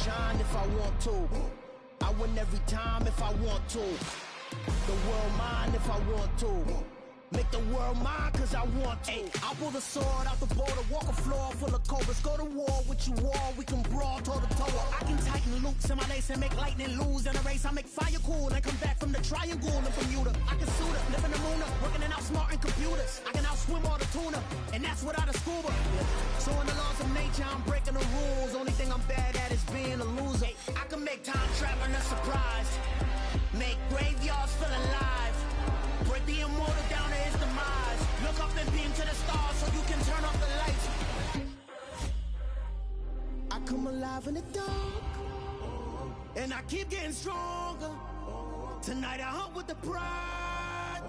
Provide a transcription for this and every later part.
Shine if I want to. I win every time if I want to. The world mine if I want to. Make the world mine cause I want to. Ay, I'll pull the sword out the border, walk a floor full of cobras. Go to war with you all, we can brawl toe to toe. I can tighten loops in my lace and make lightning lose in a race. I make fire cool and come back from the triangle in Bermuda. I can suit her, live in the moon, working and outsmarting computers. I can outswim all the tuna, and that's without a scuba. So in the laws of nature, I'm breaking the rules. Only thing I'm bad at is being a loser. Ay, I can make time traveling a surprise. Make graveyards feel alive. Break the immortal down to his demise. Look up and beam to the stars so you can turn off the lights. I come alive in the dark, and I keep getting stronger. Tonight I hunt with the pride.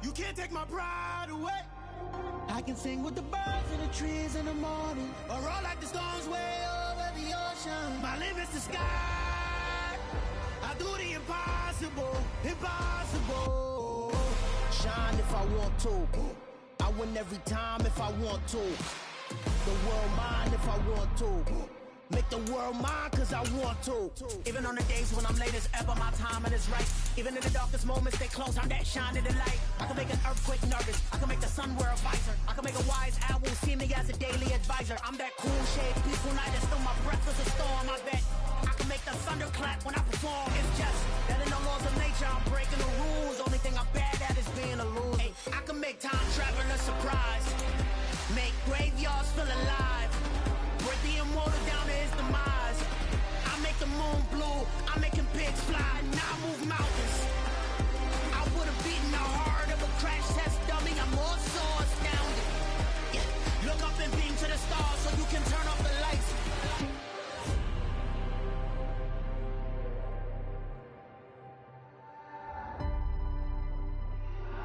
You can't take my pride away. I can sing with the birds and the trees in the morning, or roll like the storms way over the ocean. My limit's the sky. I do the impossible, impossible. Shine if I want to. I win every time if I want to. The world mine if I want to. Make the world mine cause I want to. Even on the days when I'm late as ever, my timing is right. Even in the darkest moments, stay close, I'm that shining the light. I can make an earthquake nervous, I can make the sun wear a visor. I can make a wise owl see me as a daily advisor. I'm that cool shade, peaceful night, and still my breath is a storm, I bet. I can make the thunder clap when I perform. It's just that in the laws of nature, I'm breaking the rules. Only thing I'm bad at is being a loser. Ay, I can make time travel a surprise. Make graveyards feel alive. Break the immortal down to his demise. I make the moon blue, I'm making pigs fly, now I move mountains. I would've beaten the heart of a crash test dummy, I'm more so astounded. Yeah. Look up and beam to the stars so you can turn off the lights.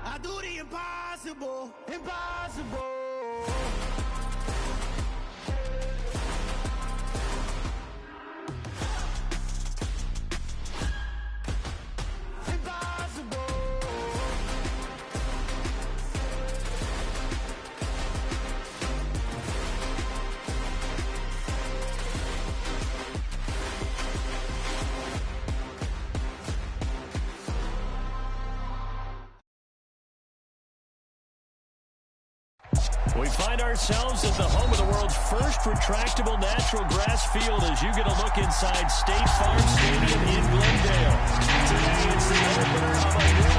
I do the impossible, impossible. We find ourselves at the home of the world's first retractable natural grass field as you get a look inside State Farm Stadium in Glendale. Today it's the opener of a new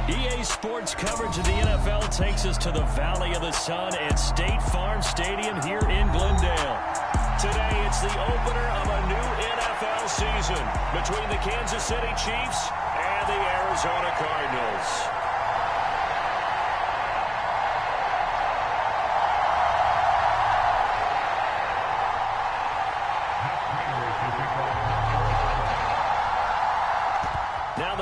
EA Sports coverage of the NFL takes us to the Valley of the Sun at State Farm Stadium here in Glendale. Today, it's the opener of a new NFL season between the Kansas City Chiefs and the Arizona Cardinals.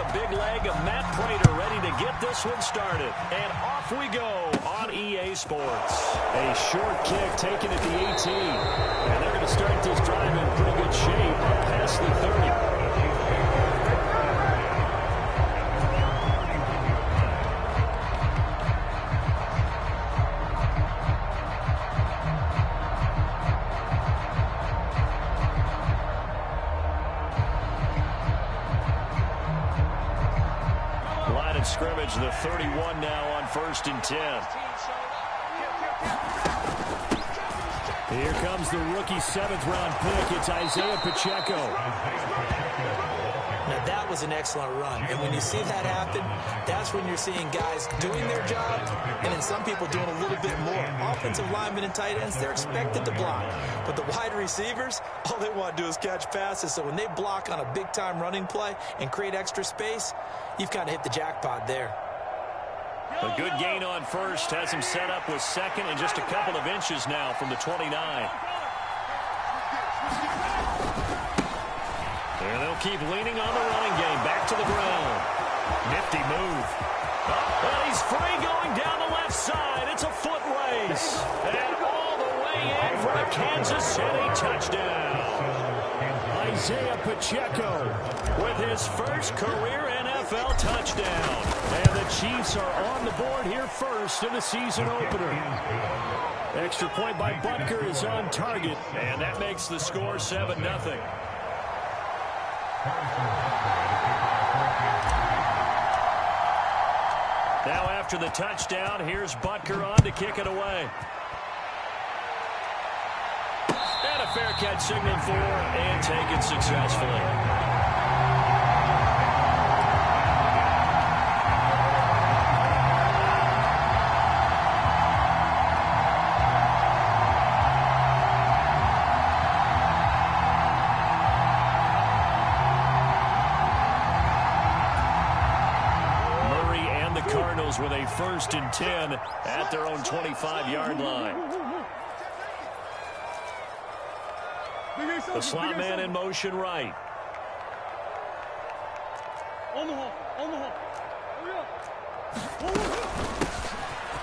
the big leg of Matt Prater ready to get this one started. And off we go on EA Sports. A short kick taken at the 18. And they're going to start this drive in pretty good shape up past the 30. Scrimmage, the 31 now on 1st and 10. Here comes the rookie 7th-round pick. It's Isaiah Pacheco. Now, that was an excellent run. And when you see that happen, that's when you're seeing guys doing their job and then some people doing a little bit more. Offensive linemen and tight ends, they're expected to block. But the wide receivers, all they want to do is catch passes. So when they block on a big-time running play and create extra space, you've kind of hit the jackpot there. A good gain on first has him set up with second and just a couple of inches now from the 29. And they'll keep leaning on the running game. Back to the ground. Nifty move. Well, he's free going down the left side. It's a foot race. And all the way in for a Kansas City touchdown. Isaiah Pacheco with his first career NFL touchdown. And the Chiefs are on the board here first in the season opener. Extra point by Butker is on target. And that makes the score 7-0. Now after the touchdown, here's Butker on to kick it away. And a fair catch signaled for and taken successfully. With a 1st and 10 at their own 25-yard line. The slot man in motion right.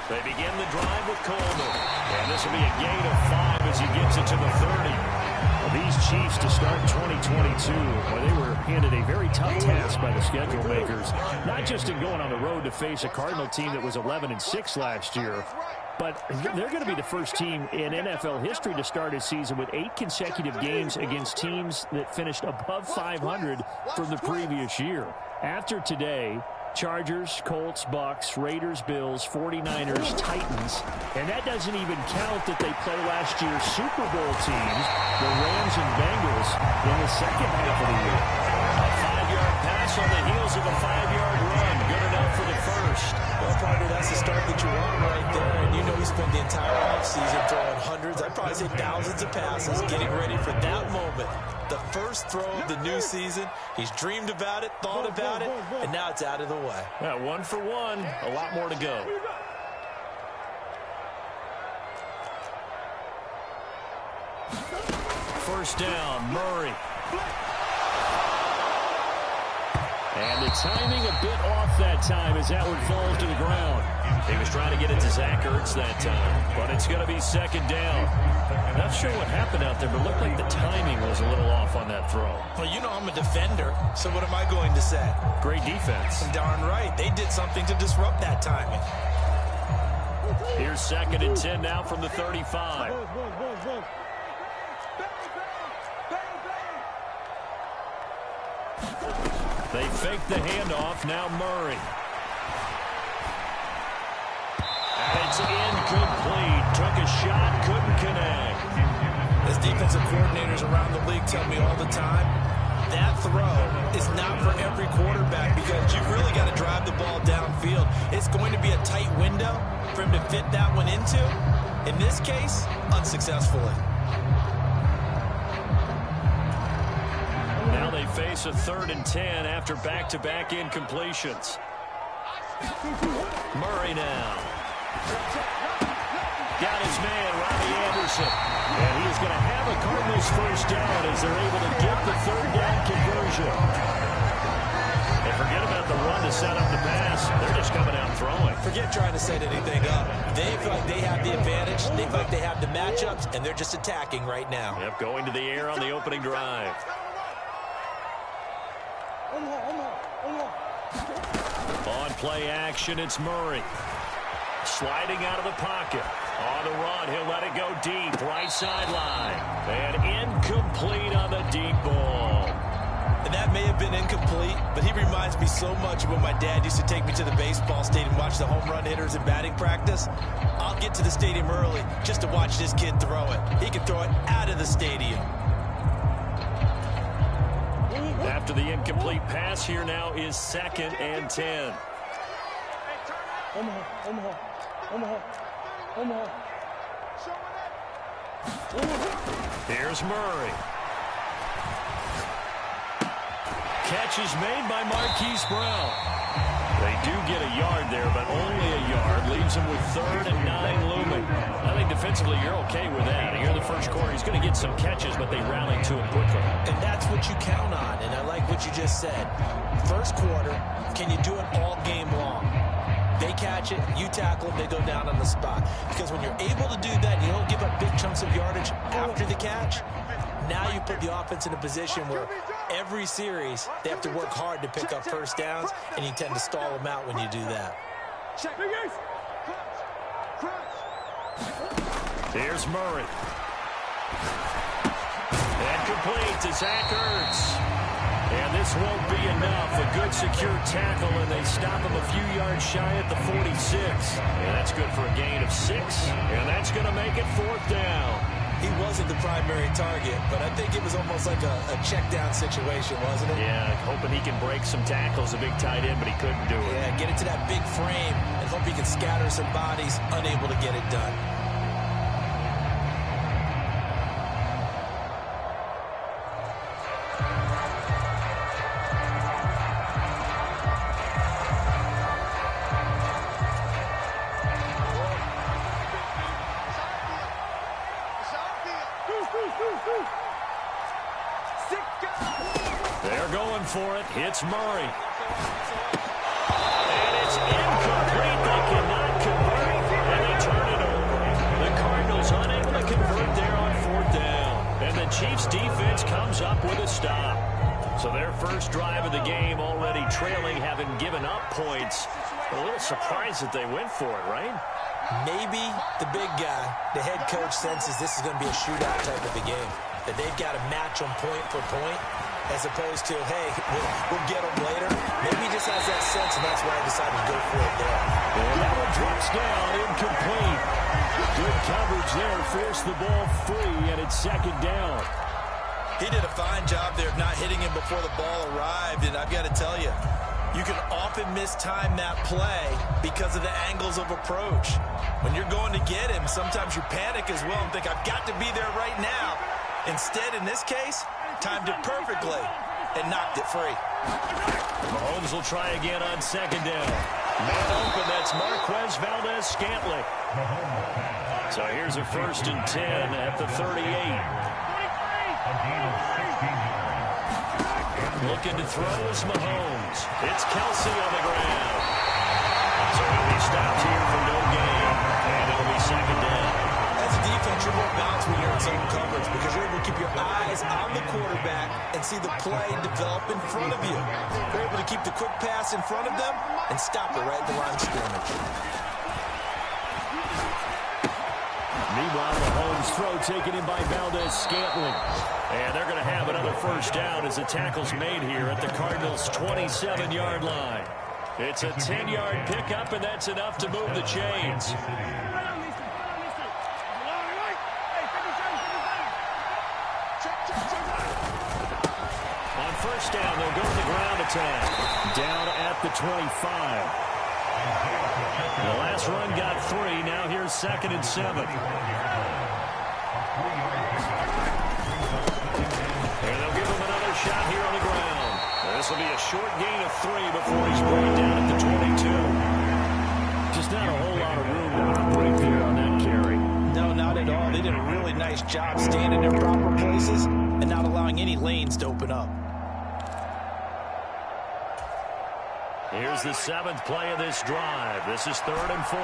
They begin the drive with Coleman. And this will be a gain of 5 as he gets it to the 30. Well, these Chiefs to start 2022, well, they were handed a very tough task by the schedule makers, not just in going on the road to face a Cardinal team that was 11-6 last year, but they're going to be the first team in NFL history to start a season with 8 consecutive games against teams that finished above 500 from the previous year. After today, Chargers, Colts, Bucks, Raiders, Bills, 49ers, Titans. And that doesn't even count that they play last year's Super Bowl teams, the Rams and Bengals, in the second half of the year. A 5-yard pass on the heels of a 5-yard run. Good enough for the first. Well, partner, that's the start that you want right there. And you know he spent the entire offseason throwing hundreds, I'd probably say thousands of passes, getting ready for that moment. The first throw of the new season. He's dreamed about it, thought about it, and now it's out of the way. Yeah, 1 for 1. A lot more to go. First down, Murray. And the timing a bit off that time as that one falls to the ground. He was trying to get it to Zach Ertz that time, but it's going to be second down. Not sure what happened out there, but it looked like the timing was a little off on that throw. Well, you know I'm a defender, so what am I going to say? Great defense. Darn right. They did something to disrupt that timing. Here's 2nd and 10 now from the 35. They fake the handoff. Now Murray. And it's incomplete. Took a shot, couldn't connect. As defensive coordinators around the league tell me all the time, that throw is not for every quarterback because you've really got to drive the ball downfield. It's going to be a tight window for him to fit that one into. In this case, unsuccessfully. Now they face a 3rd and 10 after back-to-back incompletions. Murray now. Got his man, Robbie Anderson. And he is going to have a Cardinals first down as they're able to get the 3rd down conversion. And forget about set up the pass. They're just coming out throwing. Forget trying to set anything up. They feel like they have the advantage. They feel like they have the matchups, and they're just attacking right now. Yep, going to the air on the opening drive. On play action, it's Murray. Sliding out of the pocket. On the run, he'll let it go deep. Right sideline. And incomplete on the deep ball. And that may have been incomplete, but he reminds me so much of when my dad used to take me to the baseball stadium, watch the home run hitters in batting practice. I'll get to the stadium early just to watch this kid throw it. He can throw it out of the stadium. After the incomplete pass, here now is 2nd and 10. Here's Murray. Catch is made by Marquise Brown. They do get a yard there, but only a yard. Leaves him with 3rd and 9 looming. I think defensively you're okay with that. Here in the first quarter, he's going to get some catches, but they rally to him quickly. And that's what you count on, and I like what you just said. First quarter, can you do it all game long? They catch it, you tackle them, they go down on the spot. Because when you're able to do that, you don't give up big chunks of yardage after the catch. Now you put the offense in a position where every series they have to work hard to pick up first downs, and you tend to stall them out when you do that. Here's Murray. And complete to Zach Ertz. And this won't be enough. A good secure tackle, and they stop him a few yards shy at the 46. And that's good for a gain of 6. And that's going to make it 4th down. He wasn't the primary target, but I think it was almost like a check down situation, wasn't it? Yeah, hoping he can break some tackles, a big tight end, but he couldn't do it. Yeah, get it to that big frame and hope he can scatter some bodies, unable to get it done. They're going for it. It's Murray. And it's incomplete. They cannot convert, and they turn it over. The Cardinals unable to convert there on 4th down. And the Chiefs defense comes up with a stop. So their first drive of the game already trailing, having given up points. A little surprised that they went for it, right? Maybe the big guy, the head coach, senses this is going to be a shootout type of a game. That they've got to match them point for point, as opposed to, hey, we'll get them later. Maybe he just has that sense, and that's why I decided to go for it there. And that one drops down, incomplete. Good coverage there, forced the ball free, and it's 2nd down. He did a fine job there of not hitting him before the ball arrived, and I've got to tell you, you can often mistime that play because of the angles of approach. When you're going to get him, sometimes you panic as well and think, I've got to be there right now. Instead, in this case, timed it perfectly and knocked it free. Mahomes will try again on 2nd down. Man open, that's Marquez Valdes-Scantling. So here's a 1st and 10 at the 38. Looking to throw is Mahomes. It's Kelsey on the ground. So he'll be stopped here for no gain. And it'll be 2nd down. As a defense, you're more balanced when you're in zone coverage because you're able to keep your eyes on the quarterback and see the play develop in front of you. You're able to keep the quick pass in front of them and stop it right at the line of scrimmage. Meanwhile, Mahomes' throw taken in by Valdes-Scantling. And they're going to have another 1st down as the tackle's made here at the Cardinals' 27-yard line. It's a 10-yard pickup, and that's enough to move the chains. On 1st down, they'll go to the ground attack. Down at the 25. The last run got 3. Now here's 2nd and 7. And they'll give him another shot here on the ground. This will be a short gain of 3 before he's brought down at the 22. Just not a whole lot of room to operate there on that carry. No, not at all. They did a really nice job staying in their proper places and not allowing any lanes to open up. Here's the 7th play of this drive. This is 3rd and 4.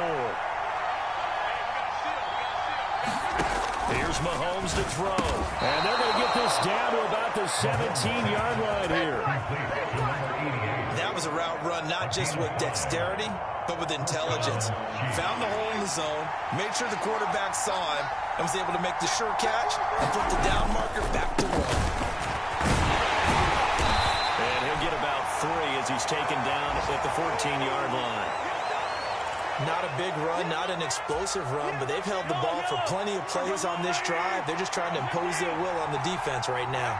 Here's Mahomes to throw. And they're going to get this down to about the 17-yard line here. That was a route run not just with dexterity, but with intelligence. Found the hole in the zone, made sure the quarterback saw him, and was able to make the sure catch and put the down marker back to 1. And he'll get about 3 as he's taken down at the 14-yard line. Not a big run, not an explosive run, but they've held the ball for plenty of plays on this drive. They're just trying to impose their will on the defense right now.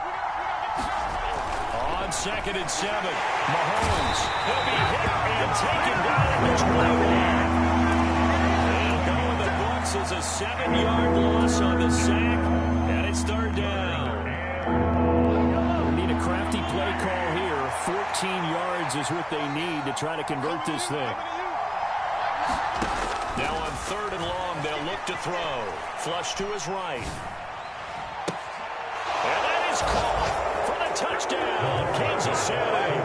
On 2nd and 7, Mahomes. He'll be hit and taken down at the 21. And going the books is a 7-yard loss on the sack, and it's 3rd down. We need a crafty play call here. 14 yards is what they need to try to convert this thing. Now on 3rd and long, they'll look to throw. Flush to his right. And that is caught for the touchdown, Kansas City.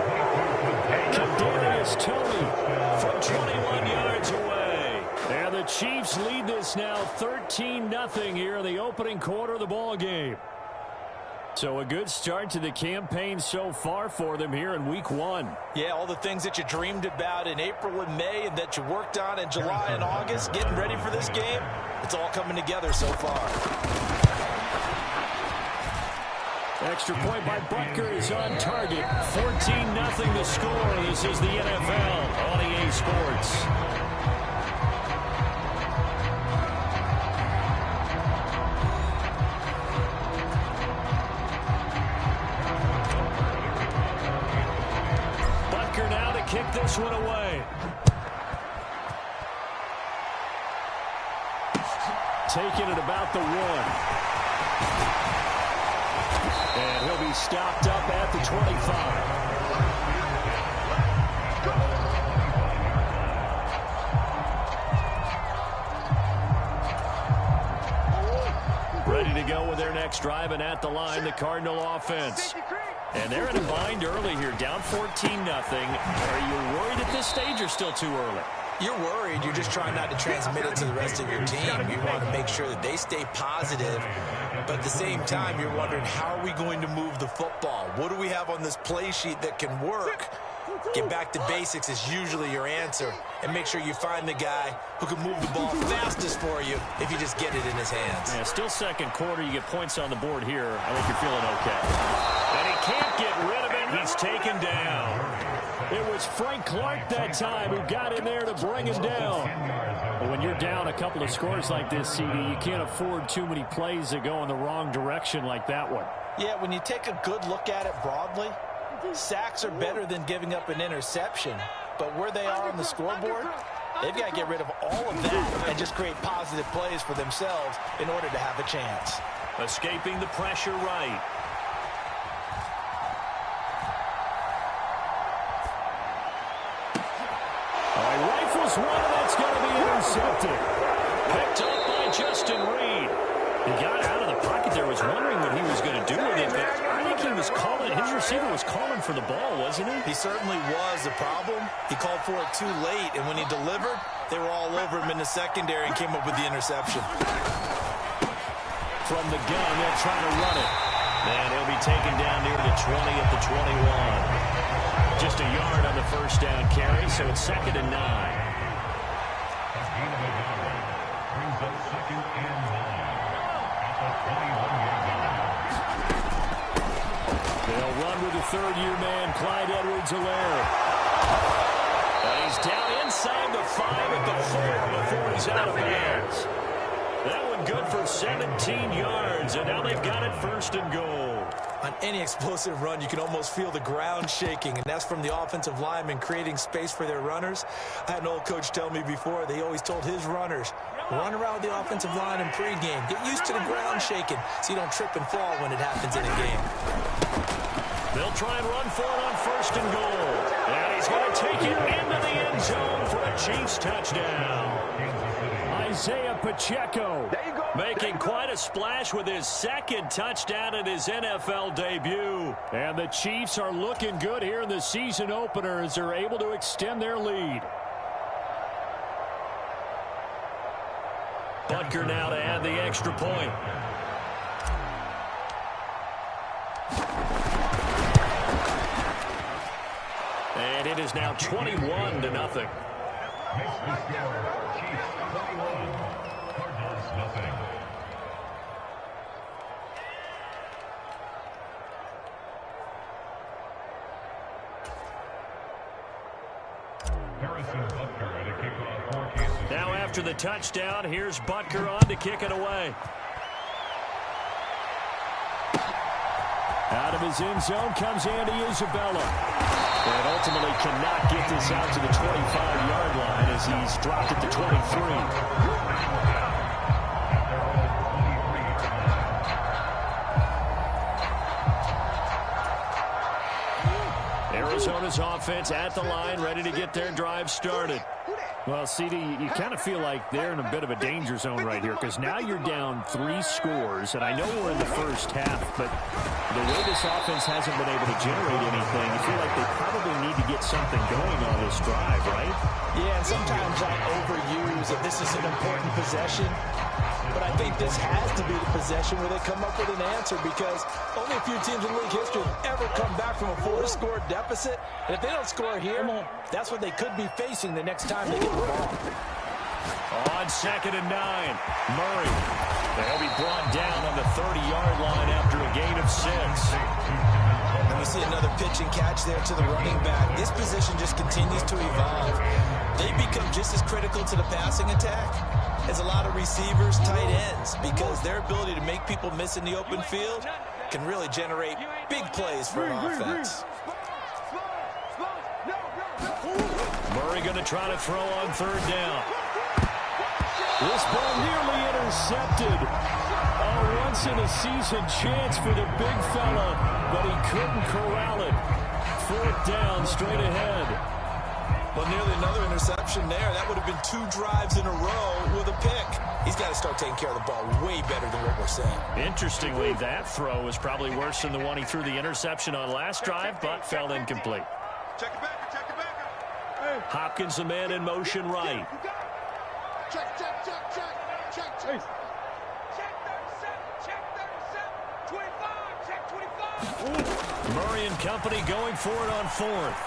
Kadarius Toney from 21 yards away. And the Chiefs lead this now 13-0 here in the opening quarter of the ball game. So a good start to the campaign so far for them here in week 1. Yeah, all the things that you dreamed about in April and May and that you worked on in July and August, getting ready for this game, it's all coming together so far. Extra point by Butker is on target. 14-0 the score. This is the NFL on EA Sports. Kick this one away. Taking it about the 1. And he'll be stopped up at the 25. Ready to go with their next drive, and at the line, the Cardinal offense. And they're in a bind early here, down 14-0. Are you worried at this stage or still too early? You're worried. You're just trying not to transmit it to the rest of your team. You want to make sure that they stay positive. But at the same time, you're wondering, how are we going to move the football? What do we have on this play sheet that can work? Get back to basics is usually your answer. And make sure you find the guy who can move the ball fastest for you if you just get it in his hands. Yeah, still second quarter. You get points on the board here. I think you're feeling okay. And he can't get rid of it. He's taken down. It was Frank Clark that time who got in there to bring him down. But when you're down a couple of scores like this, CD, you can't afford too many plays that go in the wrong direction like that one. Yeah, when you take a good look at it broadly, sacks are better than giving up an interception. But where they are on the scoreboard, they've got to get rid of all of that and just create positive plays for themselves in order to have a chance. Escaping the pressure right. Rifles one, that's going to be intercepted. Picked up by Justin Reed. He got out of the pocket there, was wondering what he was going to do with it, but I think he was calling, his receiver was calling for the ball, wasn't he? He certainly was. The problem, he called for it too late, and when he delivered, they were all over him in the secondary and came up with the interception. From the gun, they'll try to run it. And he'll be taken down near the 20 at the 21. Just a yard on the first down carry, so it's 2nd and 9. They'll run with the third-year man, Clyde Edwards-Helaire. And he's down inside the 5 at the 4 before he's out of bounds. That one good for 17 yards, and now they've got it 1st and goal. On any explosive run, you can almost feel the ground shaking, and that's from the offensive linemen creating space for their runners. I had an old coach tell me before, they always told his runners, run around the offensive line in pregame. Get used to the ground shaking so you don't trip and fall when it happens in a game. They'll try and run for it on 1st and goal. And he's going to take it into the end zone for a Chiefs touchdown. Isaiah Pacheco Making quite a splash with his second touchdown in his NFL debut. And the Chiefs are looking good here in the season opener as they're able to extend their lead. Butker now to add the extra point. And it is now 21-0. Now after the touchdown, here's Butker on to kick it away. Out of his end zone comes Andy Isabella. And ultimately cannot get this out to the 25-yard line as he's dropped it to 23. Arizona's offense at the line, ready to get their drive started. Well, CD, you kind of feel like they're in a bit of a danger zone right here because now you're down 3 scores, and I know we're in the first half, but the way this offense hasn't been able to generate anything, you feel like they probably need to get something going on this drive, right? Yeah, and sometimes I overuse that this is an important possession, but I think this has to be the possession where they come up with an answer because only a few teams in league history have ever come back from a 4-score deficit, and if they don't score here, that's what they could be facing the next time they get the ball. On 2nd and 9, Murray. They'll be brought down on the 30-yard line after a gain of 6. And we see another pitch and catch there to the running back. This position just continues to evolve. They become just as critical to the passing attack as a lot of receivers, tight ends, because their ability to make people miss in the open field can really generate big plays for an offense. Murray going to try to throw on 3rd down. This ball nearly intercepted. A once-in-a-season chance for the big fella, but he couldn't corral it. 4th down, straight ahead. Well, nearly another interception there. That would have been 2 drives in a row with a pick. He's got to start taking care of the ball way better than what we're saying. Interestingly, that throw was probably worse than the one he threw the interception on last drive, but fell incomplete. Check it back. Hopkins, the man in motion right. Check. Check 37, check 25, check 25. Murray and company going for it on 4th.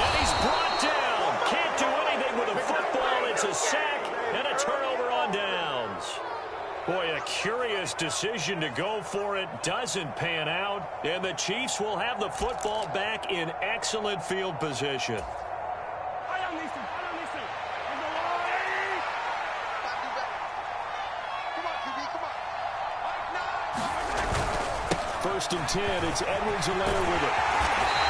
And he's brought down. Can't do anything with a football. It's a sack and a turnover on downs. Boy, a curious decision to go for it. Doesn't pan out. And the Chiefs will have the football back in excellent field position. First and 10, it's Edwards-Helaire with it.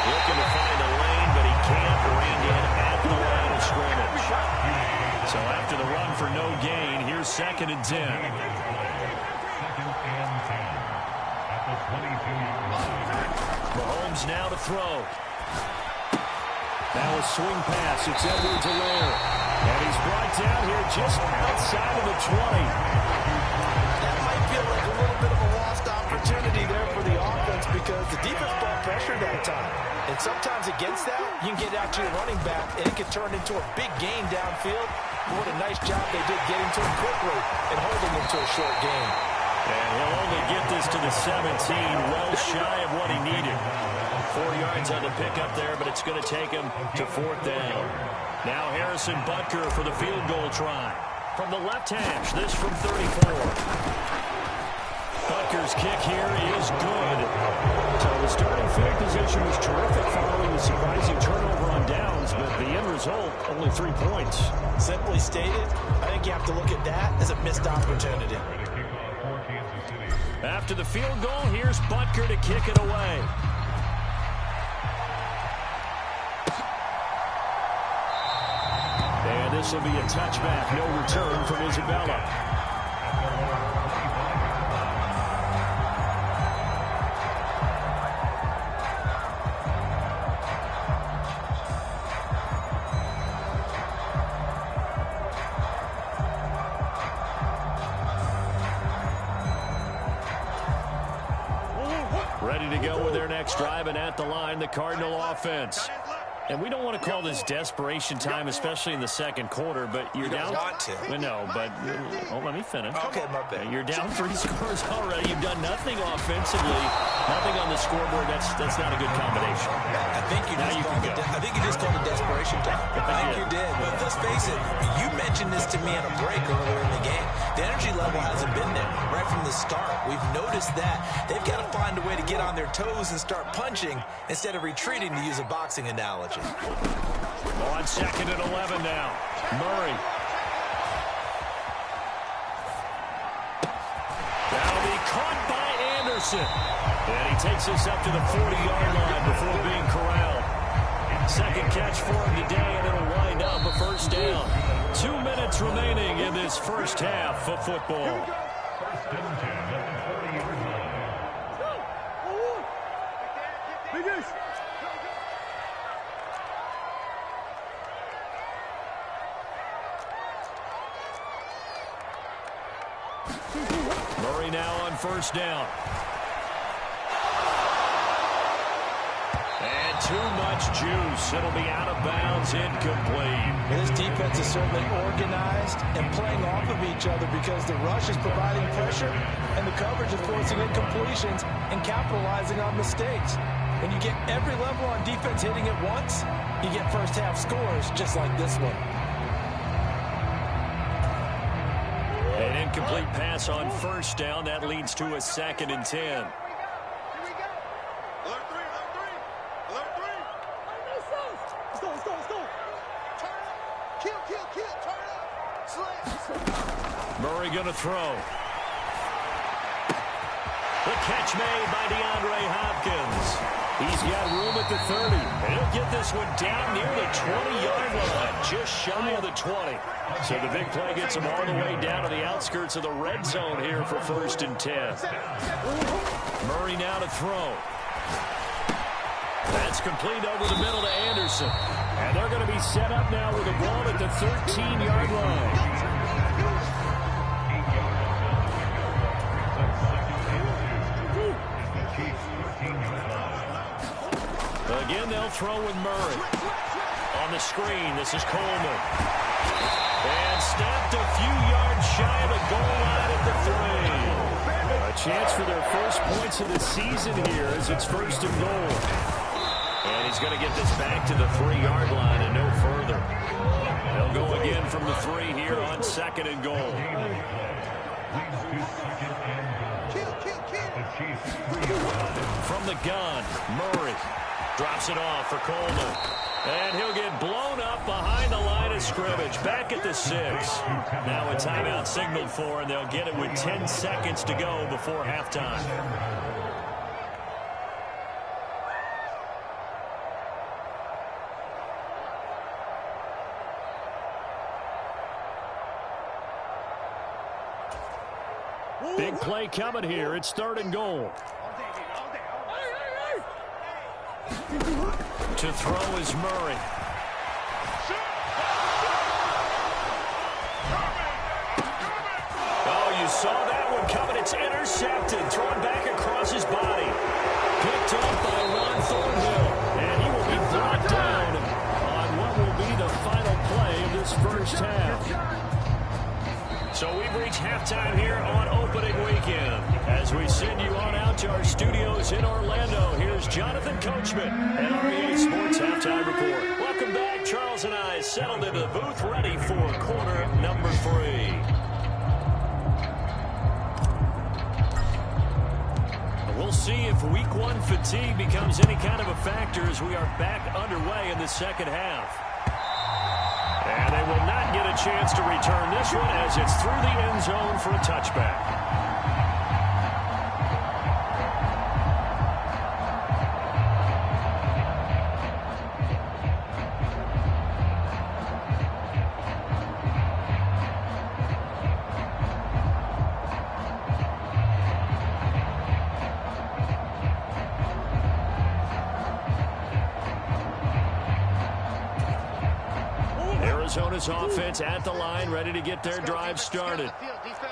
Looking to find a lane, but he can't bring it at the line of scrimmage. So after the run for no gain, here's 2nd and 10. Mahomes now to throw. Now a swing pass. It's Edwards-Helaire. And he's brought down here just outside of the 20. That might feel like a little bit of a lost opportunity there for the offense because the defense brought pressure that time. And sometimes against that, you can get out to your running back, and it can turn into a big gain downfield. What a nice job they did getting to him quickly and holding him to a short gain. And he'll only get this to the 17, well shy of what he needed. 4 yards on the pickup there, but it's going to take him to 4th down. Now Harrison Butker for the field goal try. From the left hash, this from 34. Butker's kick here is good. So the starting field position was terrific following the surprising turnover on downs, but the end result, only 3 points. Simply stated, I think you have to look at that as a missed opportunity. After the field goal, here's Butker to kick it away. And this will be a touchback, no return from Isabella. to go with their next drive, and at the line, the Cardinal offense. And we don't want to call this desperation time, especially in the second quarter, but you're down. You don't want to. No, but let me finish. Okay, my bad. You're down 3 scores already. You've done nothing offensively, nothing on the scoreboard. That's not a good combination. I think you just called it desperation time. I think you did. But let's face it, you mentioned this to me in a break earlier in the game. The energy level hasn't been there right from the start. We've noticed that. They've got to find a way to get on their toes and start punching instead of retreating, to use a boxing analogy. On second and 11 now. Murray. That'll be caught by Anderson. And he takes us up to the 40-yard line before being corralled. Second catch for him today, and it'll wind up a first down. 2 minutes remaining in this first half of football. Murray now on first down. And too much juice. It'll be out of bounds, incomplete. This defense is certainly organized and playing off of each other because the rush is providing pressure and the coverage is forcing incompletions and capitalizing on mistakes. When you get every level on defense hitting at once, you get first half scores just like this one. An incomplete pass on first down. That leads to a 2nd and 10. Here we go. Alert three. Let's go. Turn up. Kill. Turn up. Slam. Murray going to throw. The catch made by DeAndre Hopkins. He's got room at the 30. And he'll get this one down near the 20-yard line, just shy of the 20. So the big play gets him all the way down to the outskirts of the red zone here for 1st and 10. Murray now to throw. That's complete over the middle to Anderson. And they're going to be set up now with the ball at the 13-yard line. Again, they'll throw with Murray. On the screen, this is Coleman. And snapped a few yards shy of the goal line at the 3. A chance for their first points of the season here as it's 1st and goal. And he's going to get this back to the 3-yard line and no further. They'll go again from the 3 here on 2nd and goal. From the gun, Murray drops it off for Coleman. And he'll get blown up behind the line of scrimmage. Back at the 6. Now a timeout signaled for, and they'll get it with 10 seconds to go before halftime. Big play coming here. It's 3rd and goal. To throw is Murray. Oh, you saw that one coming. It's intercepted. Thrown back across his body. Picked up by Ron Thornhill. And he will be brought down on what will be the final play of this first half. So we've reached halftime here on opening weekend. As we send you on out to our studios in Orlando, here's Jonathan Coachman and our EA Sports Halftime Report. Welcome back. Charles and I settled into the booth, ready for quarter number 3. We'll see if week 1 fatigue becomes any kind of a factor as we are back underway in the second half. And they will not get a chance to return this one as it's through the end zone for a touchback. Arizona's offense at the line, ready to get their drive started.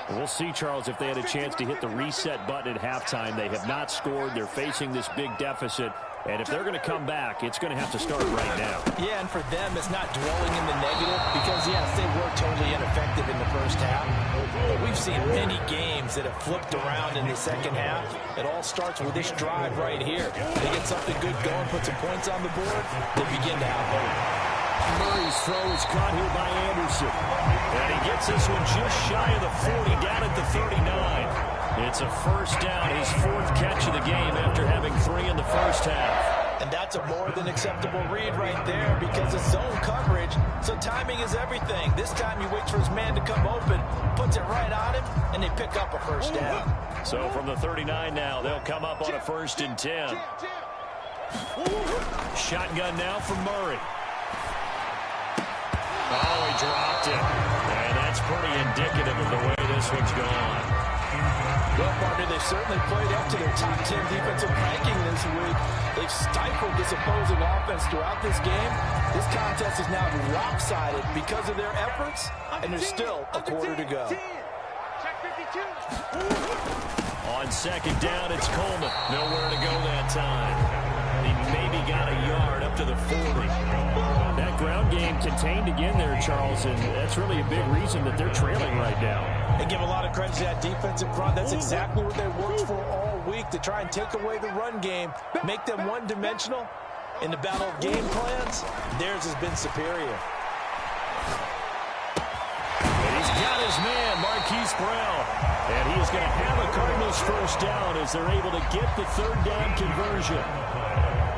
We'll see, Charles, if they had a chance to hit the reset button at halftime. They have not scored. They're facing this big deficit. And if they're going to come back, it's going to have to start right now. Yeah, and for them, it's not dwelling in the negative because, yes, they were totally ineffective in the first half. But we've seen many games that have flipped around in the second half. It all starts with this drive right here. They get something good going, put some points on the board, they begin to have hope. Murray's throw is caught here by Anderson. And he gets this one just shy of the 40, down at the 39. It's a first down, his fourth catch of the game after having 3 in the first half. And that's a more than acceptable read right there because it's zone coverage, so timing is everything. This time he waits for his man to come open, puts it right on him, and they pick up a first down. So from the 39 now, they'll come up on a 1st and 10. Shotgun now from Murray. Oh, he dropped it. And that's pretty indicative of the way this one's gone. Well, partner, they've certainly played up to their top 10 defensive ranking this week. They've stifled this opposing offense throughout this game. This contest is now lopsided because of their efforts, and there's still a quarter to go. On 2nd down, it's Coleman. Nowhere to go that time. He maybe got a yard up to the 40. That ground game contained again there, Charles, and that's really a big reason that they're trailing right now. They give a lot of credit to that defensive front. That's exactly what they worked for all week, to try and take away the run game, make them one-dimensional. In the battle of game plans, theirs has been superior. And he's got his man, Marquise Brown. And he is going to have a Cardinals first down as they're able to get the 3rd down conversion.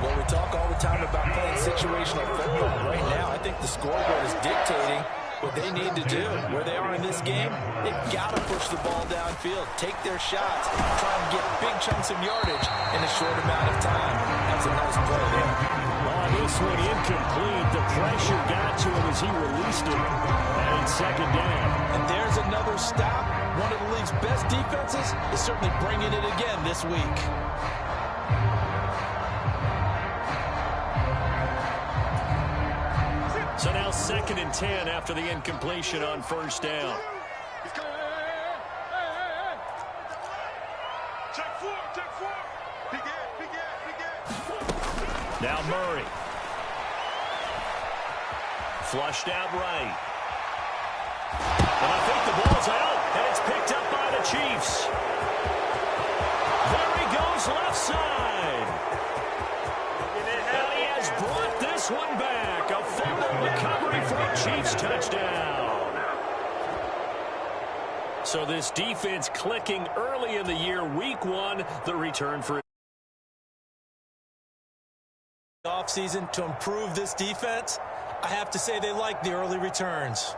Well, we talk all the time about playing situational football. Right now, I think the scoreboard is dictating what they need to do. Where they are in this game, they've got to push the ball downfield, take their shots, try and get big chunks of yardage in a short amount of time. That's a nice play there. On this one, incomplete. The pressure got to him as he released it. And 2nd down. And there's another stop. One of the league's best defenses is certainly bringing it again this week. So now 2nd and 10 after the incompletion on 1st down. Now Murray. Flushed out right. And I think the ball's out, and it's picked up by the Chiefs. There he goes left side. And he has brought this one back. A fumble recovery for a Chiefs touchdown. So this defense clicking early in the year. Week 1, the return for offseason to improve this defense. I have to say they like the early returns.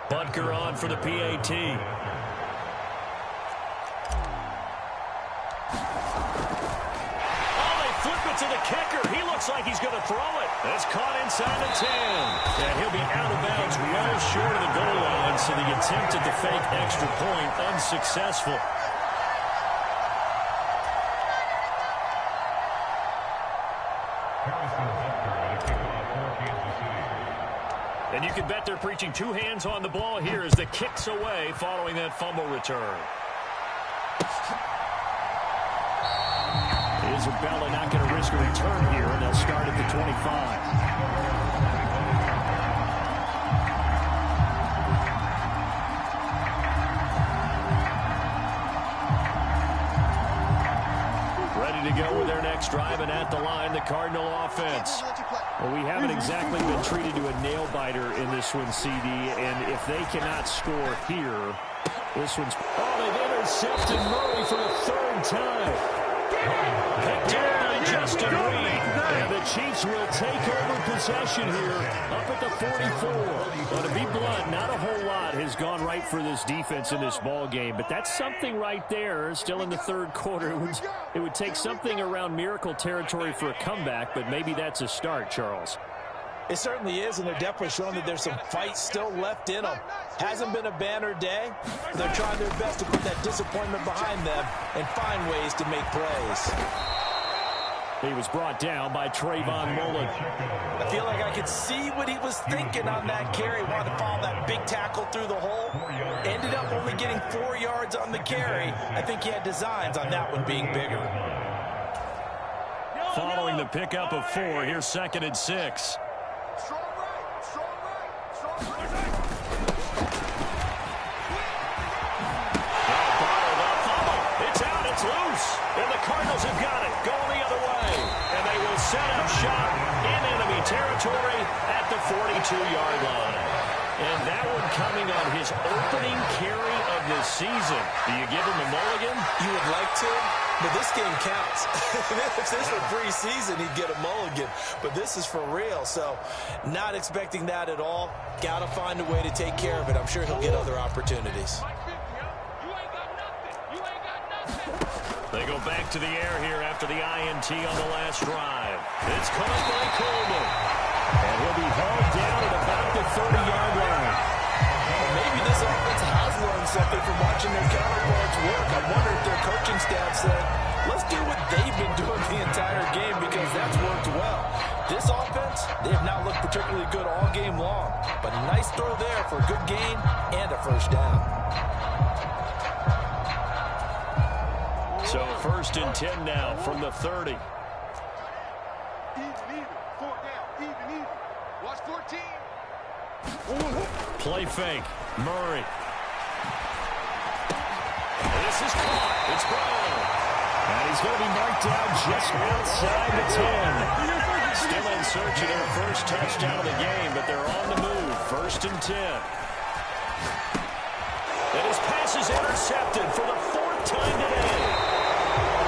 Butker on for the PAT. To the kicker. He looks like he's going to throw it. It's caught inside the 10. And he'll be out of bounds well short of the goal line, so the attempt at the fake extra point unsuccessful. And you can bet they're preaching 2 hands on the ball here as the kick's away following that fumble return. Isabella not going to risk a return here, and they'll start at the 25. Ready to go with their next drive, and at the line, the Cardinal offense. Well, we haven't exactly been treated to a nail-biter in this one, CD, and if they cannot score here, this one's... Oh, they've intercepted Murray for the 3rd time. Picked up by Justin Reed. And the Chiefs will take over possession here up at the 44. Well, to be blunt, not a whole lot has gone right for this defense in this ball game, but that's something right there. Still in the 3rd quarter. It would take something around miracle territory for a comeback, but maybe that's a start, Charles. It certainly is, and they're definitely showing that there's some fight still left in them. Hasn't been a banner day. They're trying their best to put that disappointment behind them and find ways to make plays. He was brought down by Trayvon Mullen. I feel like I could see what he was thinking on that carry. Wanted to follow that big tackle through the hole. Ended up only getting 4 yards on the carry. I think he had designs on that one being bigger. Following the pickup of 4, here's 2nd and 6. Strong right, strong right, strong right. It's out, it's loose, and the Cardinals have got it, going the other way. And they will set up shop in enemy territory at the 42-yard line. And that one coming on his opening carry of the season. Do you give him a mulligan? You would like to, but this game counts. If this were preseason, he'd get a mulligan. But this is for real, so not expecting that at all. Got to find a way to take care of it. I'm sure he'll get other opportunities. They go back to the air here after the INT on the last drive. It's caught by Coleman. And he'll be hauled down at about the 30-yard line. Well, maybe this offense has learned something from watching their counterparts work. I wonder if their coaching staff said, let's do what they've been doing the entire game because that's worked well. This offense, they have not looked particularly good all game long. But a nice throw there for a good gain and a first down. So 1st and 10 now from the 30. Even, 4 down, even. Watch 14. Play fake. Murray. This is caught. It's Brown. And he's going to be marked down just outside the 10. Still in search of their first touchdown of the game, but they're on the move. 1st and 10. And his pass is intercepted for the 4th time today.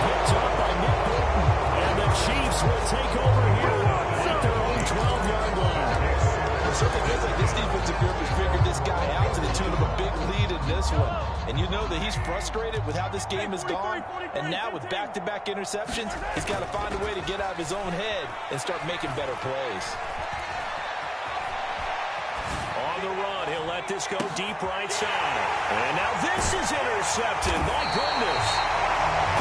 Picked up by Nick Bolton. And the Chiefs will take over here at their own 12-yard line. It certainly feels like this defensive group has figured this guy out to the tune of a big lead in this one. And you know that he's frustrated with how this game has gone. And now with back-to-back interceptions, he's got to find a way to get out of his own head and start making better plays. On the run, he'll let this go deep right side. And now this is intercepted. My goodness.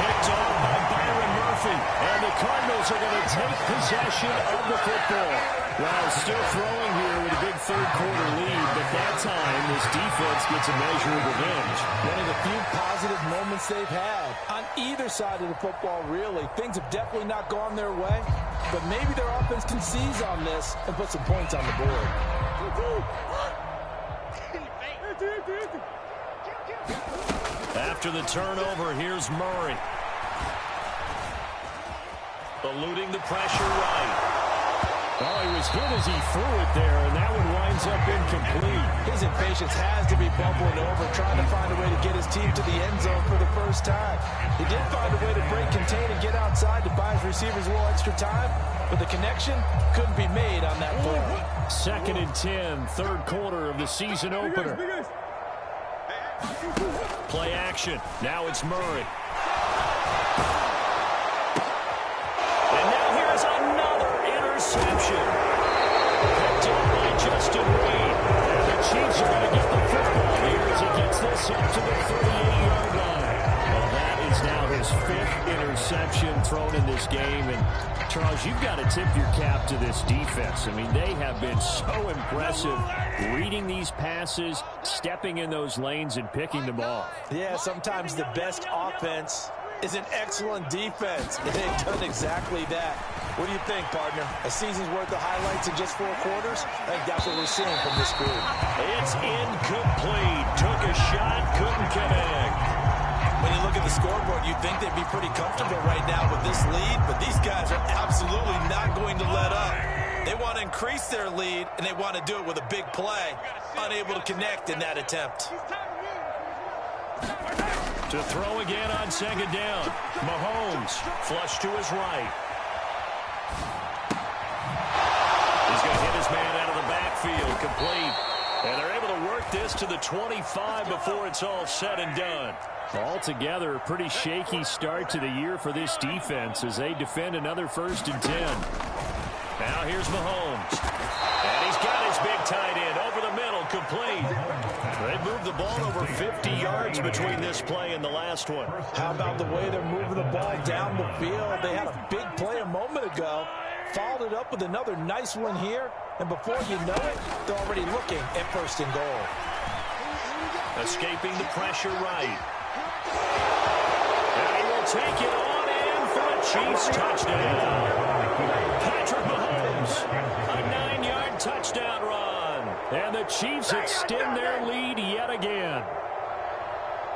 Picked off by Byron Murphy. And the Cardinals are going to take possession of the football. Well, still throwing here with a big third-quarter lead, but that time this defense gets a measure of revenge. One of the few positive moments they've had on either side of the football, really. Things have definitely not gone their way, but maybe their offense can seize on this and put some points on the board. After the turnover, here's Murray. Eluding the pressure right. Oh, he was hit as he threw it there, and that one winds up incomplete. His impatience has to be bubbling over, trying to find a way to get his team to the end zone for the first time. He did find a way to break, contain, and get outside to buy his receivers a little extra time, but the connection couldn't be made on that play. 2nd and 10, 3rd quarter of the season opener. Play action. Now it's Murray. And now here's another interception. Picked up by Justin Reed. And the Chiefs are going to get the football here as he gets this up to the 38-yard line. Well, that is now his 5th interception thrown in this game. And, Charles, you've got to tip your cap to this defense. I mean, they have been so impressive reading these passes, stepping in those lanes, and picking them off. Yeah, sometimes the best offense is an excellent defense, and they've done exactly that. What do you think, partner? A season's worth of highlights in just 4 quarters? I think that's what we're seeing from this group. It's incomplete. Took a shot, couldn't connect. When you look at the scoreboard, you'd think they'd be pretty comfortable right now with this lead, but these guys are absolutely not going to let up. They want to increase their lead, and they want to do it with a big play. Unable to connect in that attempt. To throw again on 2nd down. Mahomes, flush to his right. He's going to hit his man out of the backfield, complete. And they're able to work this to the 25 before it's all said and done. Altogether, a pretty shaky start to the year for this defense as they defend another 1st and 10. Now here's Mahomes. And he's got his big tight end over the middle, complete. They moved the ball over 50 yards between this play and the last one. How about the way they're moving the ball down the field? They had a big play a moment ago, followed it up with another nice one here, and before you know it, they're already looking at 1st and goal. Escaping the pressure right. And he will take it on in for a Chiefs touchdown. Patrick Mahomes, a 9-yard touchdown run. And the Chiefs extend their lead yet again.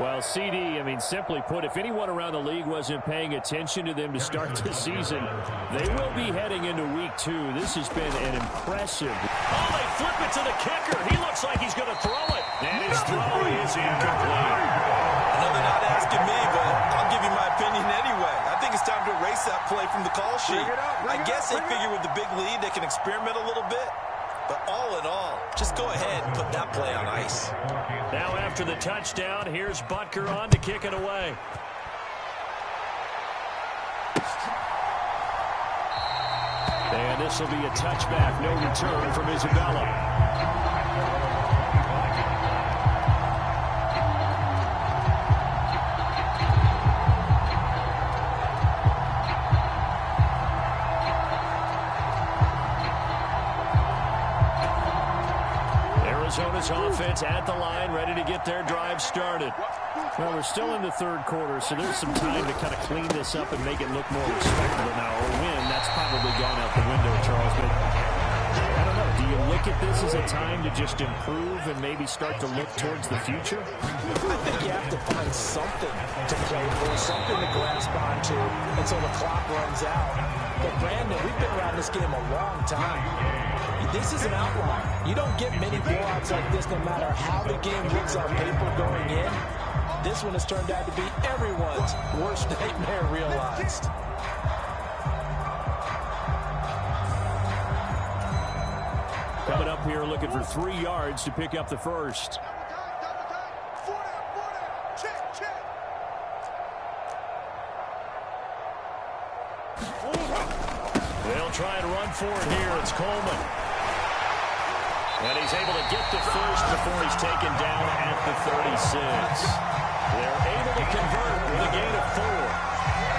Well, CD, I mean, simply put, if anyone around the league wasn't paying attention to them to start the season, they will be heading into week 2. This has been an impressive. Oh, they flip it to the kicker. He looks like he's going to throw it. And his throw is incomplete. I know they're not asking me, but I'll give you my opinion anyway. I think it's time to erase that play from the call sheet. I guess they figure with the big lead they can experiment a little bit. But all in all, just go ahead and put that play on ice. Now after the touchdown, here's Butker on to kick it away. And this will be a touchback, no return from Isabella. Arizona's offense at the line, ready to get their drive started. Well, we're still in the 3rd quarter, so there's some time to kind of clean this up and make it look more respectable now. Or win, that's probably gone out the window, Charles. But I don't know. Do you look at this as a time to just improve and maybe start to look towards the future? I think you have to find something to play for, something to grasp onto until the clock runs out. But, Brandon, we've been around this game a long time. This is an outlier. You don't get many blowouts like this no matter how the game looks on paper going in. This one has turned out to be everyone's worst nightmare realized. Coming up here looking for 3 yards to pick up the first. They'll try and run for it here. It's Coleman. And he's able to get the first before he's taken down at the 36. They're able to convert with a gain of 4.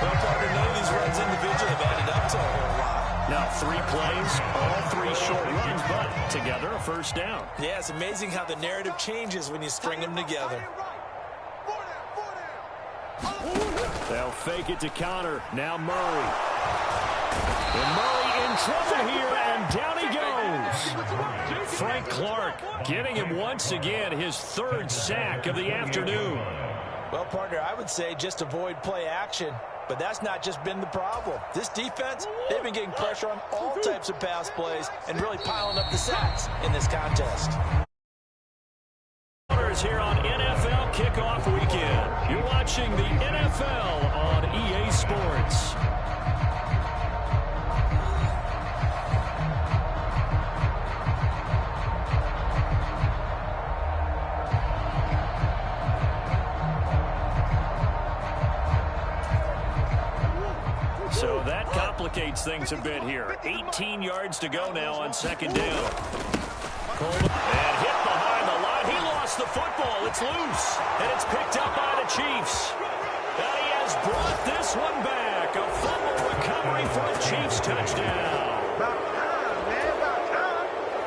Well, partner, none of these runs individually have added up to a whole lot. Now 3 plays, all 3 short runs, but together a first down. Yeah, it's amazing how the narrative changes when you string them together. They'll fake it to Connor. Now Murray. And Murray in trouble here, and down he goes. Frank Clark getting him once again, his 3rd sack of the afternoon. Well, partner, I would say just avoid play action, but that's not just been the problem. This defense, they've been getting pressure on all types of pass plays and really piling up the sacks in this contest. Here on NFL Kickoff Weekend. You're watching the NFL on EA Sports. So that complicates things a bit here. 18 yards to go now on 2nd down. Coleman, and hit behind the line. He lost the football. It's loose, and it's picked up by the Chiefs. And he has brought this one back. A fumble recovery for a Chiefs touchdown.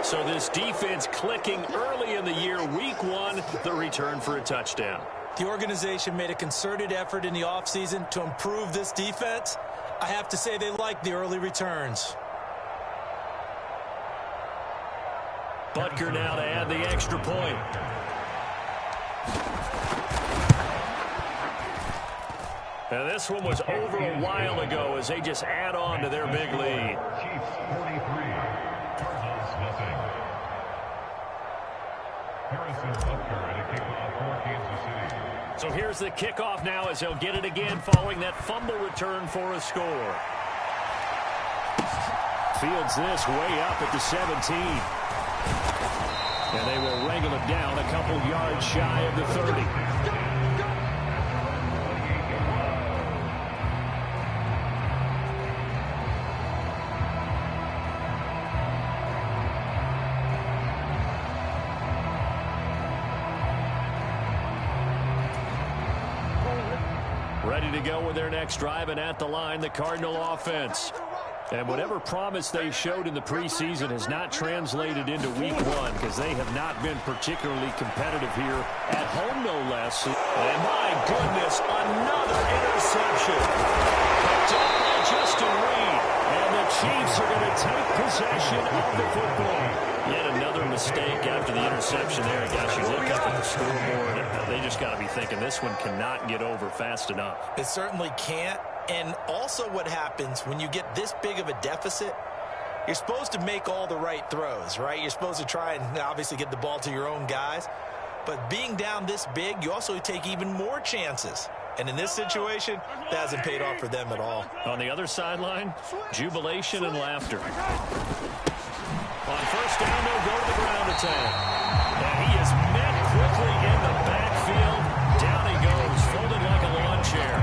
So this defense clicking early in the year. Week 1, the return for a touchdown. The organization made a concerted effort in the offseason to improve this defense. I have to say they like the early returns. Butker now to add the extra point. And this one was over a while ago as they just add on to their big lead. Chiefs 43, Cardinals nothing. Harrison Butker at a kickoff for Kansas City. So here's the kickoff now as they'll get it again following that fumble return for a score. Fields this way up at the 17. And they will wrangle it down a couple yards shy of the 30. Ready to go with their next drive, and at the line, the Cardinal offense. And whatever promise they showed in the preseason has not translated into week one because they have not been particularly competitive here at home, no less. And my goodness, another interception. Picked up by Justin Reed. And the Chiefs are going to take possession of the football. Yet another mistake after the interception there. Guys, you look up at the scoreboard, and they just got to be thinking this one cannot get over fast enough. It certainly can't. And also what happens when you get this big of a deficit, you're supposed to make all the right throws, right? You're supposed to try and obviously get the ball to your own guys. But being down this big, you also take even more chances. And in this situation, that hasn't paid off for them at all. On the other sideline, jubilation and laughter. On first down, they'll go to the ground attack. And he is met quickly in the backfield. Down he goes, folded like a lawn chair.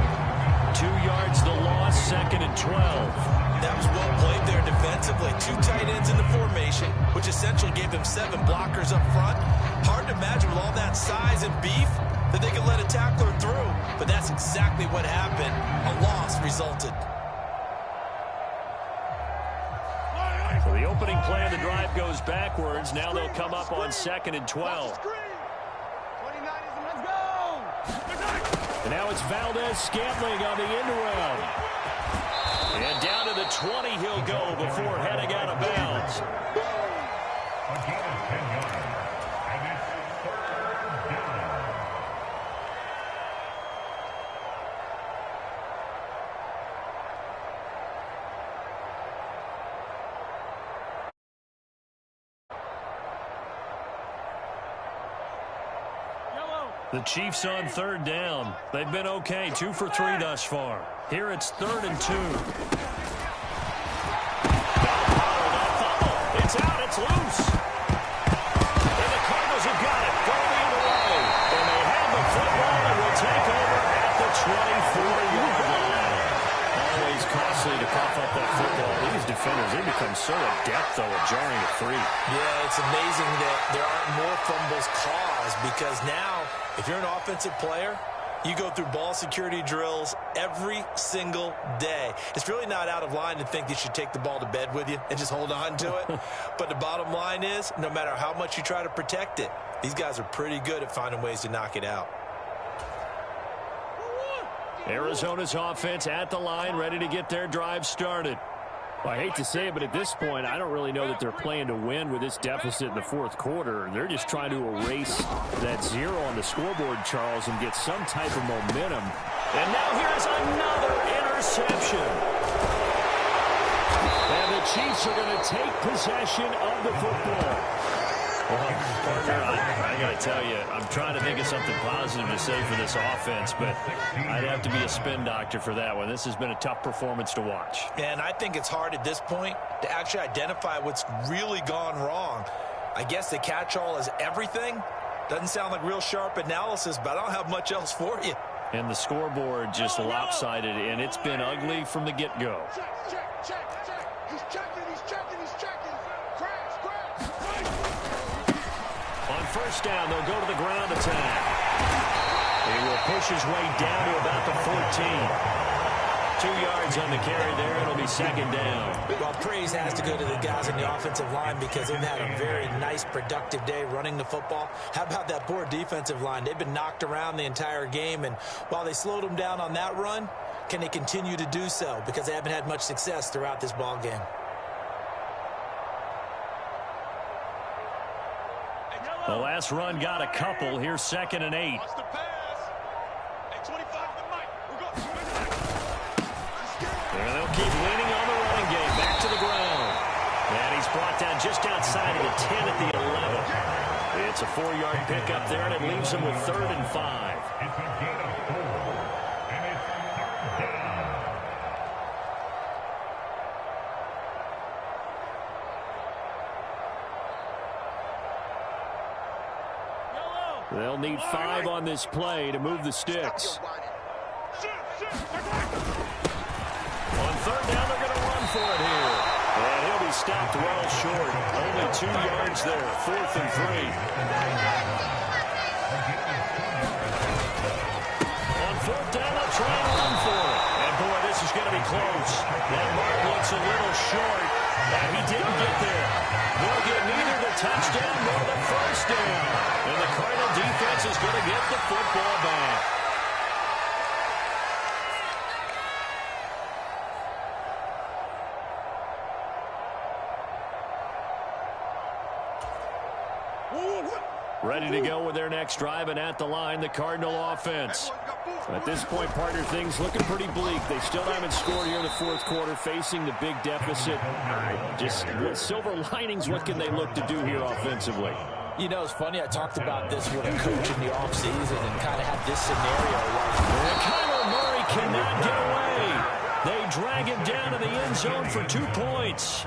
2 yards the loss, 2nd and 12. That was well played there defensively. 2 tight ends in the formation, which essentially gave them 7 blockers up front. Hard to imagine with all that size and beef that they could let a tackler through. But that's exactly what happened. A loss resulted. So the opening play of the drive goes backwards. Now they'll come up on 2nd and 12. And now it's Valdez-Scantling on the end around. And down to the 20 he'll go before heading out of bounds. The Chiefs on 3rd down. They've been okay, 2 for 3 thus far. Here it's 3rd and 2. It's out, it's loose. And the Cardinals have got it, going the other way. And they have the football and will take over at the 24-yard line. Always costly to cough up that football. These defenders, they become so adept, though, at jarring it free. Yeah, it's amazing that there aren't more fumbles caused because now, if you're an offensive player, you go through ball security drills every single day. It's really not out of line to think you should take the ball to bed with you and just hold on to it. But the bottom line is, no matter how much you try to protect it, these guys are pretty good at finding ways to knock it out. Arizona's offense at the line, ready to get their drive started. Well, I hate to say it, but at this point, I don't really know that they're playing to win with this deficit in the 4th quarter. They're just trying to erase that 0 on the scoreboard, Charles, and get some type of momentum. And now here's another interception. And the Chiefs are going to take possession of the football. Well, partner, I got to tell you, I'm trying to think of something positive to say for this offense, but I'd have to be a spin doctor for that one. This has been a tough performance to watch. And I think it's hard at this point to actually identify what's really gone wrong. I guess the catch-all is everything. Doesn't sound like real sharp analysis, but I don't have much else for you. And the scoreboard just lopsided, and it's been ugly from the get-go. Check. He's checking. Crash. On first down, they'll go to the ground attack. He will push his way down to about the 14. 2 yards on the carry there. It'll be 2nd down. Well, praise has to go to the guys on the offensive line because they've had a very nice, productive day running the football. How about that poor defensive line? They've been knocked around the entire game, and while they slowed them down on that run, can they continue to do so? Because they haven't had much success throughout this ball game. The last run got a couple. Here's 2nd and 8. Watch the pass. Hey, 25 to Mike. We're going. There they'll keep leaning on the running game. Back to the ground. And he's brought down just outside of the 10 at the 11. It's a 4-yard pickup there, and it leaves him with 3rd and 5. It's a gain of 4, and it's 3rd down. They'll need 5 on this play to move the sticks. On 3rd down, they're going to run for it here. And he'll be stopped well short. Only 2 yards there. 4th and 3. On 4th down, they'll try and run for it. And, boy, this is going to be close. That mark looks a little short. He didn't get there. They'll get neither the touchdown nor the first down. And the Cardinal defense is going to get the football back. Ready to go with their next drive, and at the line, the Cardinal offense. At this point, partner, things looking pretty bleak. They still haven't scored here in the fourth quarter, facing the big deficit. Just silver linings, what can they look to do here offensively? You know, it's funny, I talked about this with a coach in the offseason and kind of had this scenario. Kyler Murray cannot get away. They drag him down to the end zone for 2 points.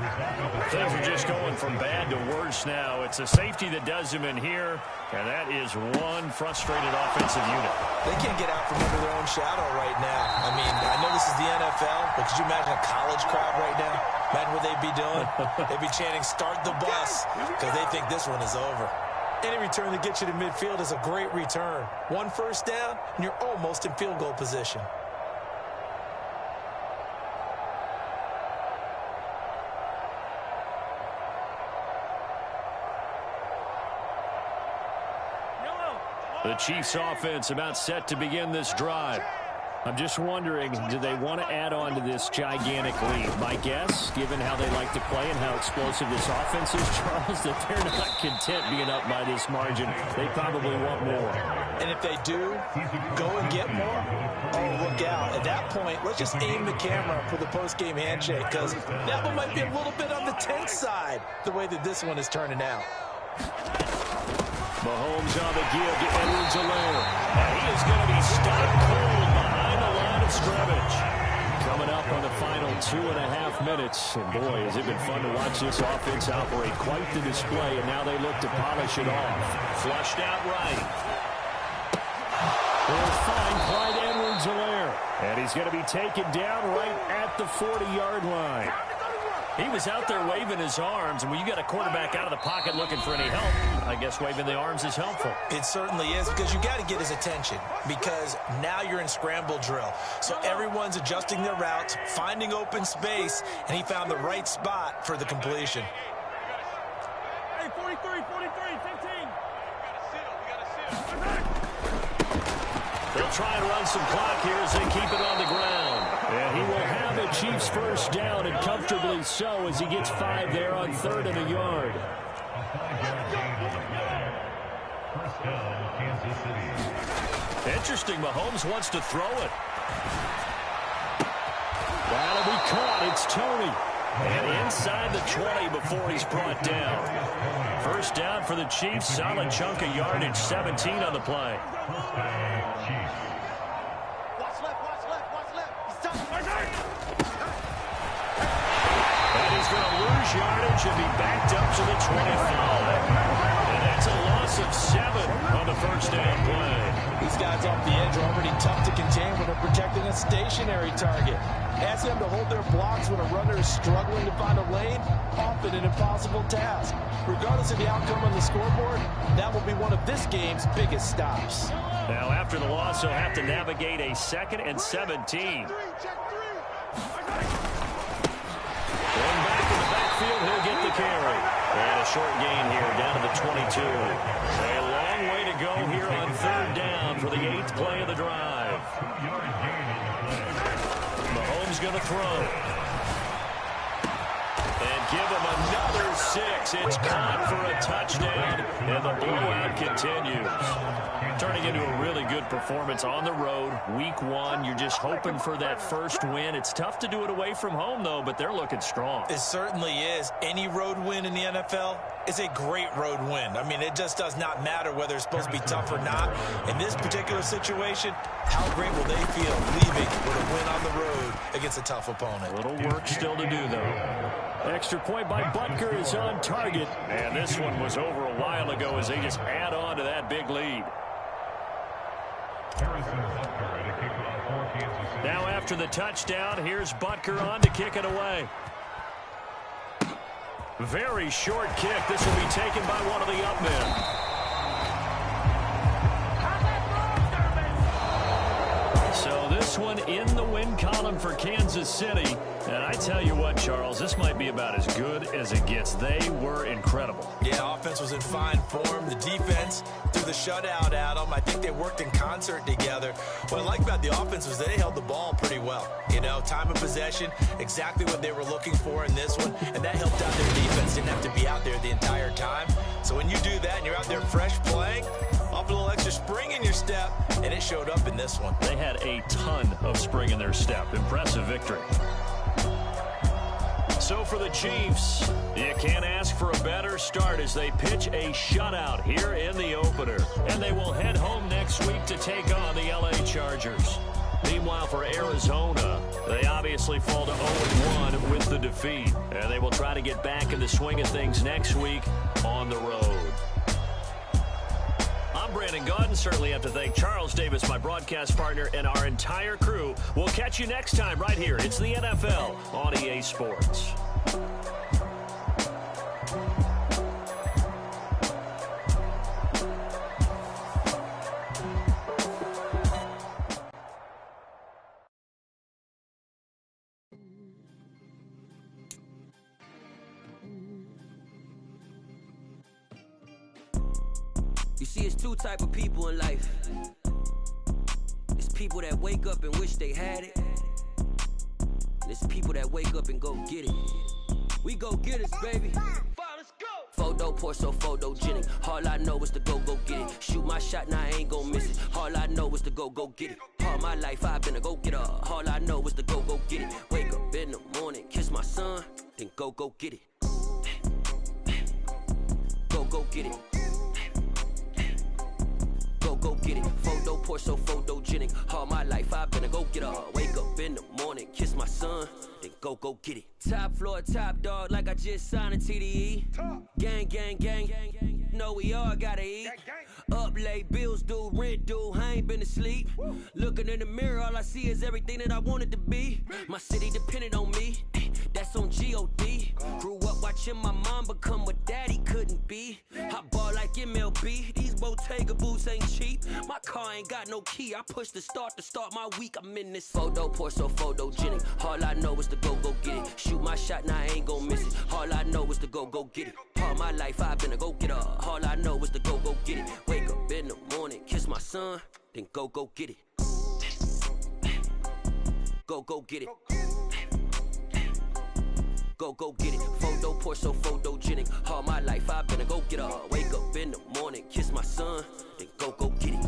Things are just going from bad to worse now. It's a safety that does him in here, and that is one frustrated offensive unit. They can't get out from under their own shadow right now. I mean, I know this is the NFL, but could you imagine a college crowd right now? Imagine what they'd be doing. They'd be chanting, "Start the bus," because they think this one is over. Any return that gets you to midfield is a great return. 1 first down, and you're almost in field goal position. The Chiefs offense about set to begin this drive. I'm just wondering, do they want to add on to this gigantic lead? My guess, given how they like to play and how explosive this offense is, Charles, that they're not content being up by this margin. They probably want more. And if they do, go and get more, oh, look out. At that point, let's just aim the camera for the post-game handshake, because that one might be a little bit on the tense side, the way that this one is turning out. Mahomes on the give to Edwards-Helaire. And he is going to be stuck cold behind the line of scrimmage. Coming up on the final 2.5 minutes. And boy, has it been fun to watch this offense operate. Quite the display, and now they look to polish it off. Flushed out right. They'll find Clyde Edwards-Helaire. And he's going to be taken down right at the 40-yard line. He was out there waving his arms, and when you got a quarterback out of the pocket looking for any help, I guess waving the arms is helpful. It certainly is, because you got to get his attention, because now you're in scramble drill. So everyone's adjusting their routes, finding open space, and he found the right spot for the completion. Hey, 43, 15. They'll try and run some clock here as they keep it on the ground. And he will have the Chiefs first down, and comfortably so, as he gets 5 there on 3rd and a yard. First down, Kansas City. Interesting, Mahomes wants to throw it. That'll be caught. It's Tony. And inside the 20 before he's brought down. First down for the Chiefs. Solid chunk of yardage. 17 on the play. First down, Chiefs. Watch left. He's touching. And he's going to lose yardage and be backed up to the 25. And that's a loss of 7 on the first down play. These guys off the edge are already tough to contain when they're protecting a stationary target. Ask them to hold their blocks when a runner is struggling to find a lane, often an impossible task. Regardless of the outcome on the scoreboard, that will be one of this game's biggest stops. Now, after the loss, he'll have to navigate a 2nd and 17. Going back in the backfield, he'll get the carry. And a short gain here, down to the 22. A long way to go here on 3rd down for the 8th play of the drive. Mahomes going to throw. And give him another 6. It's caught for a touchdown, and the blowout continues. Turning into a really good performance on the road. Week 1, you're just hoping for that first win. It's tough to do it away from home, though, but they're looking strong. It certainly is. Any road win in the NFL is a great road win. I mean, it just does not matter whether it's supposed to be tough or not. In this particular situation, how great will they feel leaving with a win on the road against a tough opponent? A little work still to do, though. Extra point by Butker is on target. And this one was over a while ago as they just add on to that big lead. Now after the touchdown, here's Butker on to kick it away. Very short kick. This will be taken by one of the up men. So this this one in the win column for Kansas City. And I tell you what, Charles, this might be about as good as it gets. They were incredible. Yeah, offense was in fine form. The defense threw the shutout at them. I think they worked in concert together. What I like about the offense was they held the ball pretty well. You know, time of possession, exactly what they were looking for in this one. And that helped out their defense. Didn't have to be out there the entire time. So when you do that and you're out there fresh playing, off a little extra spring in your step, and it showed up in this one. They had a ton of spring in their step. Impressive victory. So for the Chiefs, you can't ask for a better start as they pitch a shutout here in the opener. And they will head home next week to take on the LA Chargers. Meanwhile, for Arizona, they obviously fall to 0-1 with the defeat. And they will try to get back in the swing of things next week on the road. I'm Brandon Gaudin. Certainly have to thank Charles Davis, my broadcast partner, and our entire crew. We'll catch you next time right here. It's the NFL on EA Sports. You see, it's two type of people in life. It's people that wake up and wish they had it. And it's people that wake up and go get it. We go get it, baby. Let's go. Photo pour so photogenic. All I know is to go get it. Shoot my shot, now I ain't gon' miss it. All I know is to go get it. All my life I've been a go-getter. All I know is to go get it. Wake up in the morning, kiss my son, then go get it. Go get it. Go get it. Photo pour so photogenic. All my life I've been a go-getter. Wake up in the morning, kiss my son, then go get it. Top floor, top dog, like I just signed a TDE. Gang. Know we all gotta eat. Up late, bills due, rent due, I ain't been asleep. Looking in the mirror, all I see is everything that I wanted to be. My city depended on me, that's on G.O.D. Grew up watching my mom become what daddy couldn't be. I ball like MLB, these Bottega boots ain't cheap. My car ain't got no key, I push the start to start my week. I'm in this photo pour so photogenic. All I know is to go get it. Shoot my shot, now I ain't gon' miss it. All I know is to go get it. All my life I've been a go-getter. All I know is to go get it. Wake up in the morning, kiss my son, then go get it. Go get it. Go get it. Photo pour so photogenic. All my life I've been a go-getter. Wake up in the morning, kiss my son, then go get it.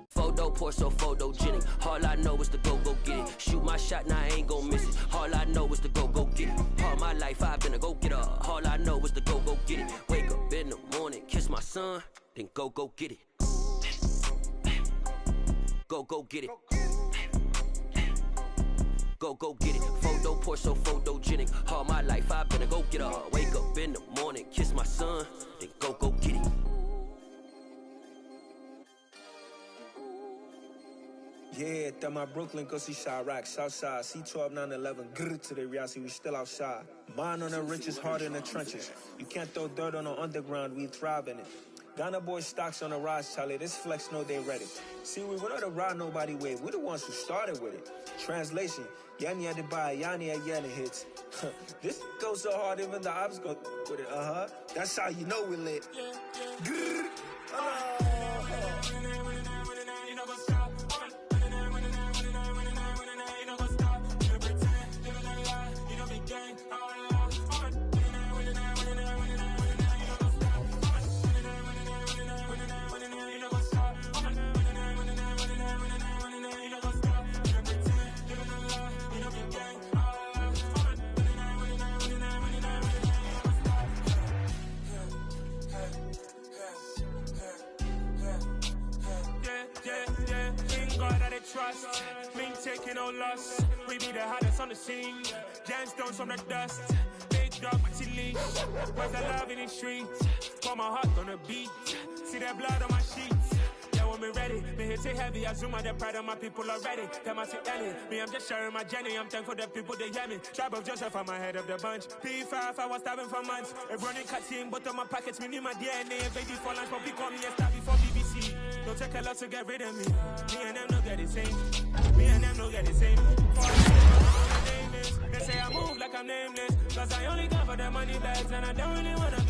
Photo pour so photogenic. All I know is to go get it. Shoot my shot, now I ain't gon' miss it. All I know is to go get it. All my life I've been a go-getter. All I know is to go get it. Wake up in the morning, kiss my son, then go get it. Go get it. Go get it. Photo pour so photogenic. All my life I've been a go-getter. Wake up in the morning, kiss my son, then go get it. Yeah, that my Brooklyn, go see Chirac, Southside, C12, 911, grr to the reality, we still outside. Mine on the riches, hard in the trenches. You can't throw dirt on the underground, we thrive in it. Ghana boys stocks on the rise, Charlie, this flex know they ready. See, we were not a ride nobody wave, we the ones who started with it. Translation, Yanni had to buy, Yanni had Yanni hits. This goes so hard, even the ops go with it, That's how you know we lit. Grr, Trust, me taking no loss. we be the hottest on the scene. Gemstones from the dust. Big dog, my leash. Where's the love in the streets? Pour my heart on the beat. See that blood on my sheets. Yeah, when me ready, me hit it heavy. I zoom out the pride of my people already. Them I see Ellie. Me, I'm just sharing my journey. I'm thankful for the people they hear me. Tribe of Joseph, I'm ahead of the bunch. P5, I was starving for months. If running cut team, but on my pockets, me need my DNA. Baby for lunch, but we call me a star before BBC. Don't take a lot to get rid of me. Me and them don't get the same. Me and them don't get the same. They say I move like I'm nameless. Cause I only cover the money bags and I don't really wanna